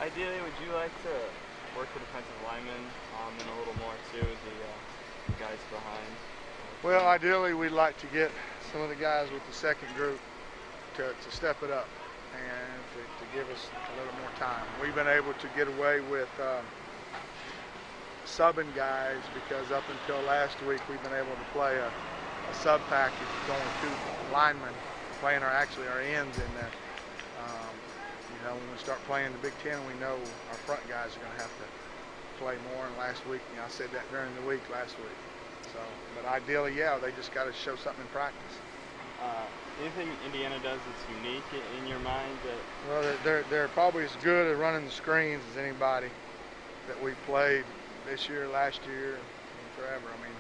Ideally, would you like to work the defensive linemen and a little more too, the guys behind? Well, ideally, we'd like to get some of the guys with the second group to step it up and to give us a little more time. We've been able to get away with subbing guys because up until last week we've been able to play a sub package with only two linemen playing our ends in there. When we start playing the Big Ten, we know our front guys are going to have to play more. And last week, I said that during the week last week. So, but ideally, yeah, they just got to show something in practice. Anything Indiana does that's unique in your mind? Well, they're probably as good at running the screens as anybody that we played this year, last year, and forever. I mean,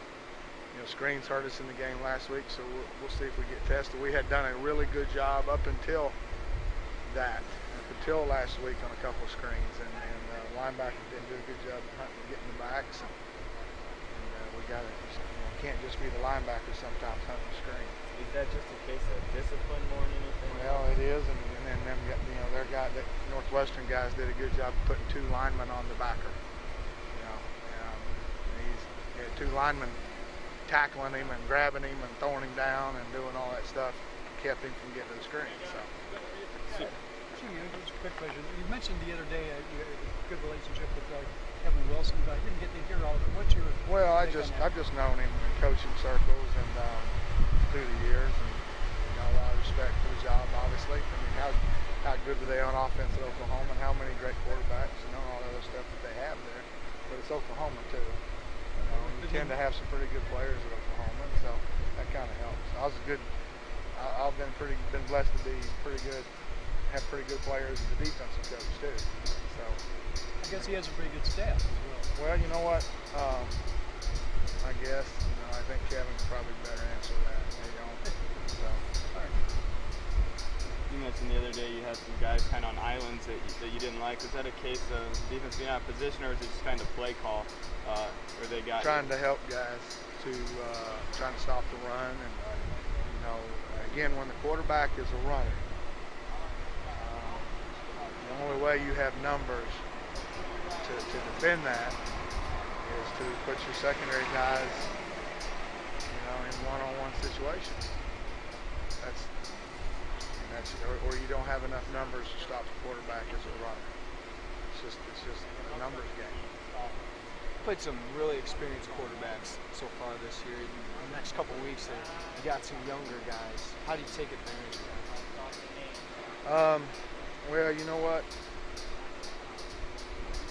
screens hurt us in the game last week, so we'll see if we get tested. We had done a really good job up until last week on a couple of screens, and linebackers didn't do a good job of hunting and getting the backs. And we got to, can't just be the linebackers sometimes hunting the screen. Is that just a case of discipline more than anything? Well, it is, and then them, their guy, the Northwestern guys did a good job of putting two linemen on the backer. He had two linemen tackling him and grabbing him and throwing him down and doing all that stuff, kept him from getting to the screen. So. Just a quick question. You mentioned the other day you had a good relationship with Kevin Wilson, but I didn't get to hear all of it. What's your I've just known him in coaching circles and through the years, and got a lot of respect for the job. Obviously, I mean, how good were they on offense at Oklahoma, and how many great quarterbacks and all that other stuff that they have there. But it's Oklahoma too. You tend to have some pretty good players at Oklahoma, so that kind of helps. I've been blessed to be pretty good. Have pretty good players as a defensive coach too. So I guess he has a pretty good staff as well. Well, you know what? I guess I think Kevin could probably better answer that. So. All right. You mentioned the other day you had some guys kind of on islands that you didn't like. Was that a case of defense being out of position, or is it just kind of play call where they got trying to help guys to trying to stop the run, and again, when the quarterback is a runner. The only way you have numbers to defend that is to put your secondary guys, in one-on-one situations. Or you don't have enough numbers to stop the quarterback as a runner. It's just a numbers game. Played some really experienced quarterbacks so far this year. In the next couple of weeks, you got some younger guys. How do you take advantage of that? Well, you know what?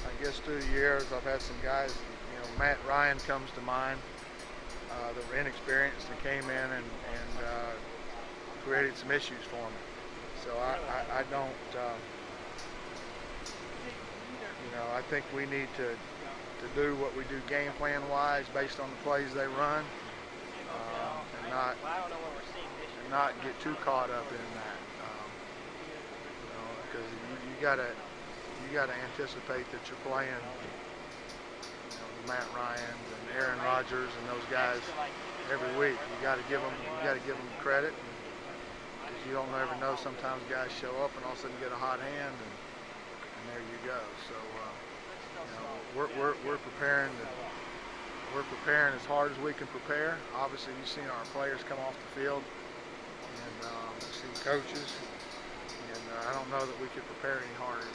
I guess through the years I've had some guys, Matt Ryan comes to mind, that were inexperienced and came in and created some issues for me. So I don't, I think we need to do what we do game plan wise based on the plays they run, and not get too caught up in that. Because you gotta anticipate that you're playing, Matt Ryan and Aaron Rodgers and those guys every week. You gotta give them credit, because you don't ever know. Sometimes guys show up and all of a sudden get a hot hand, and there you go. So we're preparing as hard as we can prepare. Obviously, you've seen our players come off the field, and you've seen coaches. I don't know that we could prepare any harder than